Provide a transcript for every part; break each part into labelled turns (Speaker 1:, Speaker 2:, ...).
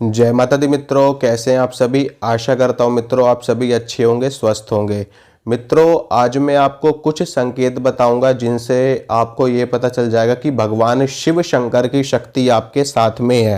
Speaker 1: जय माता दी मित्रों, कैसे हैं आप सभी। आशा करता हूं मित्रों आप सभी अच्छे होंगे, स्वस्थ होंगे। मित्रों, आज मैं आपको कुछ संकेत बताऊंगा जिनसे आपको ये पता चल जाएगा कि भगवान शिव शंकर की शक्ति आपके साथ में है।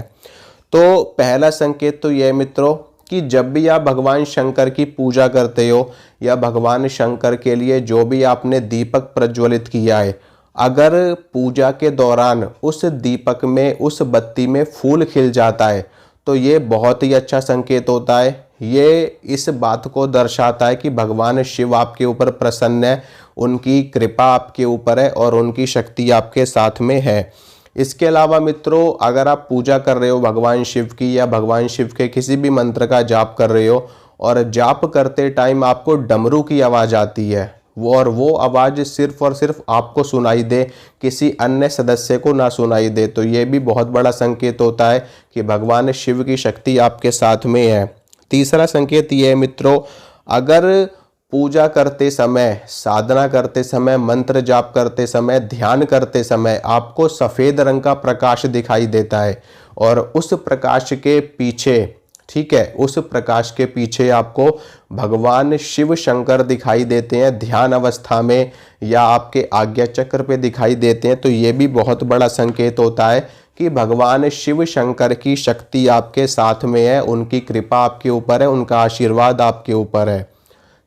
Speaker 1: तो पहला संकेत तो यह है मित्रों कि जब भी आप भगवान शंकर की पूजा करते हो या भगवान शंकर के लिए जो भी आपने दीपक प्रज्वलित किया है, अगर पूजा के दौरान उस दीपक में, उस बत्ती में फूल खिल जाता है तो ये बहुत ही अच्छा संकेत होता है। ये इस बात को दर्शाता है कि भगवान शिव आपके ऊपर प्रसन्न है, उनकी कृपा आपके ऊपर है और उनकी शक्ति आपके साथ में है। इसके अलावा मित्रों, अगर आप पूजा कर रहे हो भगवान शिव की या भगवान शिव के किसी भी मंत्र का जाप कर रहे हो और जाप करते टाइम आपको डमरू की आवाज़ आती है, वो आवाज़ सिर्फ और सिर्फ आपको सुनाई दे, किसी अन्य सदस्य को ना सुनाई दे, तो ये भी बहुत बड़ा संकेत होता है कि भगवान शिव की शक्ति आपके साथ में है। तीसरा संकेत ये है मित्रों, अगर पूजा करते समय, साधना करते समय, मंत्र जाप करते समय, ध्यान करते समय आपको सफ़ेद रंग का प्रकाश दिखाई देता है और उस प्रकाश के पीछे, ठीक है, उस प्रकाश के पीछे आपको भगवान शिव शंकर दिखाई देते हैं ध्यान अवस्था में या आपके आज्ञा चक्र पे दिखाई देते हैं, तो ये भी बहुत बड़ा संकेत होता है कि भगवान शिव शंकर की शक्ति आपके साथ में है, उनकी कृपा आपके ऊपर है, उनका आशीर्वाद आपके ऊपर है।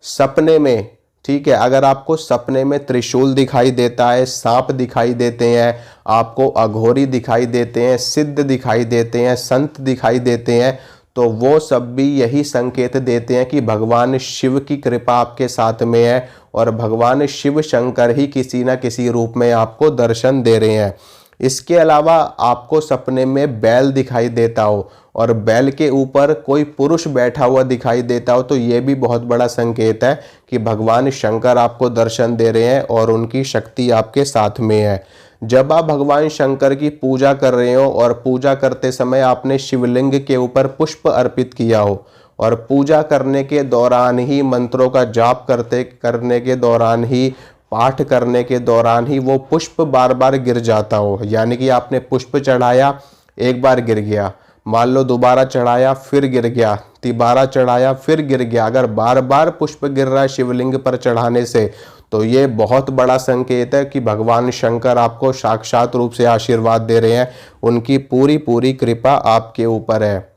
Speaker 1: सपने में, ठीक है, अगर आपको सपने में त्रिशूल दिखाई देता है, सांप दिखाई देते हैं, आपको अघोरी दिखाई देते हैं, सिद्ध दिखाई देते हैं, संत दिखाई देते हैं, तो वो सब भी यही संकेत देते हैं कि भगवान शिव की कृपा आपके साथ में है और भगवान शिव शंकर ही किसी न किसी रूप में आपको दर्शन दे रहे हैं। इसके अलावा आपको सपने में बैल दिखाई देता हो और बैल के ऊपर कोई पुरुष बैठा हुआ दिखाई देता हो, तो ये भी बहुत बड़ा संकेत है कि भगवान शंकर आपको दर्शन दे रहे हैं और उनकी शक्ति आपके साथ में है। जब आप भगवान शंकर की पूजा कर रहे हो और पूजा करते समय आपने शिवलिंग के ऊपर पुष्प अर्पित किया हो और पूजा करने के दौरान ही, मंत्रों का जाप करने के दौरान ही, पाठ करने के दौरान ही वो पुष्प बार बार गिर जाता हो, यानी कि आपने पुष्प चढ़ाया, एक बार गिर गया, मान लो दोबारा चढ़ाया फिर गिर गया, तिबारा चढ़ाया फिर गिर गया, अगर बार बार पुष्प गिर रहा है शिवलिंग पर चढ़ाने से, तो ये बहुत बड़ा संकेत है कि भगवान शंकर आपको साक्षात रूप से आशीर्वाद दे रहे हैं, उनकी पूरी पूरी कृपा आपके ऊपर है।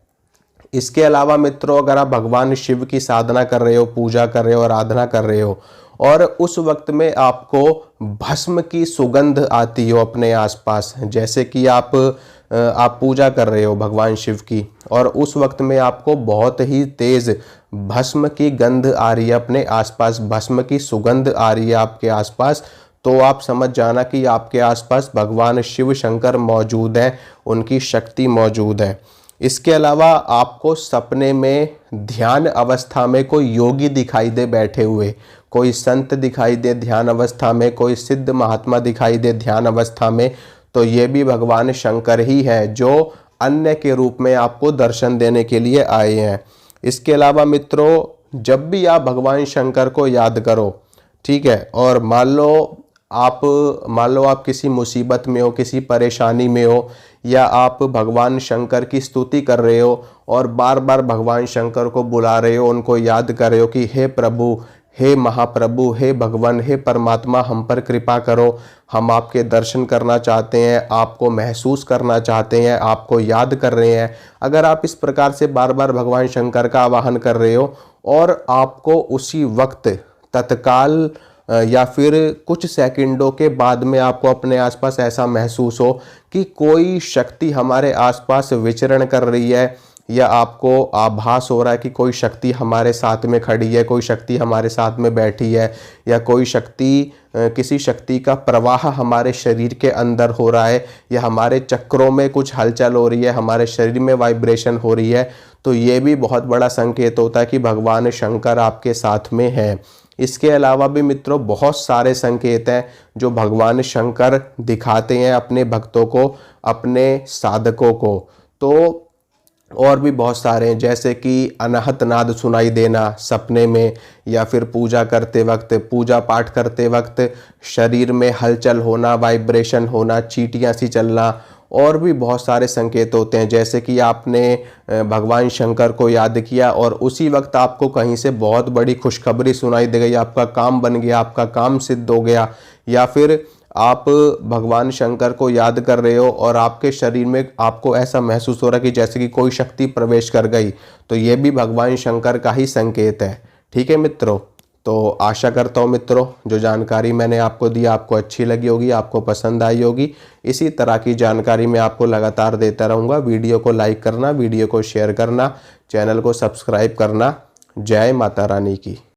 Speaker 1: इसके अलावा मित्रों, अगर आप भगवान शिव की साधना कर रहे हो, पूजा कर रहे हो, आराधना कर रहे हो और उस वक्त में आपको भस्म की सुगंध आती हो अपने आसपास, जैसे कि आप पूजा कर रहे हो भगवान शिव की और उस वक्त में आपको बहुत ही तेज भस्म की गंध आ रही है, अपने आसपास भस्म की सुगंध आ रही है आपके आसपास, तो आप समझ जाना कि आपके आसपास भगवान शिव शंकर मौजूद हैं, उनकी शक्ति मौजूद है। इसके अलावा आपको सपने में ध्यान अवस्था में कोई योगी दिखाई दे बैठे हुए, कोई संत दिखाई दे ध्यान अवस्था में, कोई सिद्ध महात्मा दिखाई दे ध्यान अवस्था में, तो ये भी भगवान शंकर ही है जो अन्य के रूप में आपको दर्शन देने के लिए आए हैं। इसके अलावा मित्रों, जब भी आप भगवान शंकर को याद करो, ठीक है, और मान लो आप किसी मुसीबत में हो, किसी परेशानी में हो, या आप भगवान शंकर की स्तुति कर रहे हो और बार बार भगवान शंकर को बुला रहे हो, उनको याद कर रहे हो कि हे प्रभु, हे महाप्रभु, हे भगवान, हे परमात्मा, हम पर कृपा करो, हम आपके दर्शन करना चाहते हैं, आपको महसूस करना चाहते हैं, आपको याद कर रहे हैं। अगर आप इस प्रकार से बार बार भगवान शंकर का आवाहन कर रहे हो और आपको उसी वक्त तत्काल या फिर कुछ सेकंडों के बाद में आपको अपने आसपास ऐसा महसूस हो कि कोई शक्ति हमारे आसपास विचरण कर रही है, या आपको आभास हो रहा है कि कोई शक्ति हमारे साथ में खड़ी है, कोई शक्ति हमारे साथ में बैठी है, या कोई शक्ति, किसी शक्ति का प्रवाह हमारे शरीर के अंदर हो रहा है, या हमारे चक्रों में कुछ हलचल हो रही है, हमारे शरीर में वाइब्रेशन हो रही है, तो ये भी बहुत बड़ा संकेत होता है कि भगवान शंकर आपके साथ में है। इसके अलावा भी मित्रों बहुत सारे संकेत हैं जो भगवान शंकर दिखाते हैं अपने भक्तों को, अपने साधकों को, तो और भी बहुत सारे हैं, जैसे कि अनाहत नाद सुनाई देना सपने में, या फिर पूजा करते वक्त, पूजा पाठ करते वक्त शरीर में हलचल होना, वाइब्रेशन होना, चींटियाँ सी चलना, और भी बहुत सारे संकेत होते हैं, जैसे कि आपने भगवान शंकर को याद किया और उसी वक्त आपको कहीं से बहुत बड़ी खुशखबरी सुनाई दे गई, आपका काम बन गया, आपका काम सिद्ध हो गया, या फिर आप भगवान शंकर को याद कर रहे हो और आपके शरीर में आपको ऐसा महसूस हो रहा है कि जैसे कि कोई शक्ति प्रवेश कर गई, तो ये भी भगवान शंकर का ही संकेत है। ठीक है मित्रों, तो आशा करता हूँ मित्रों जो जानकारी मैंने आपको दी आपको अच्छी लगी होगी, आपको पसंद आई होगी। इसी तरह की जानकारी मैं आपको लगातार देता रहूँगा। वीडियो को लाइक करना, वीडियो को शेयर करना, चैनल को सब्सक्राइब करना। जय माता रानी की।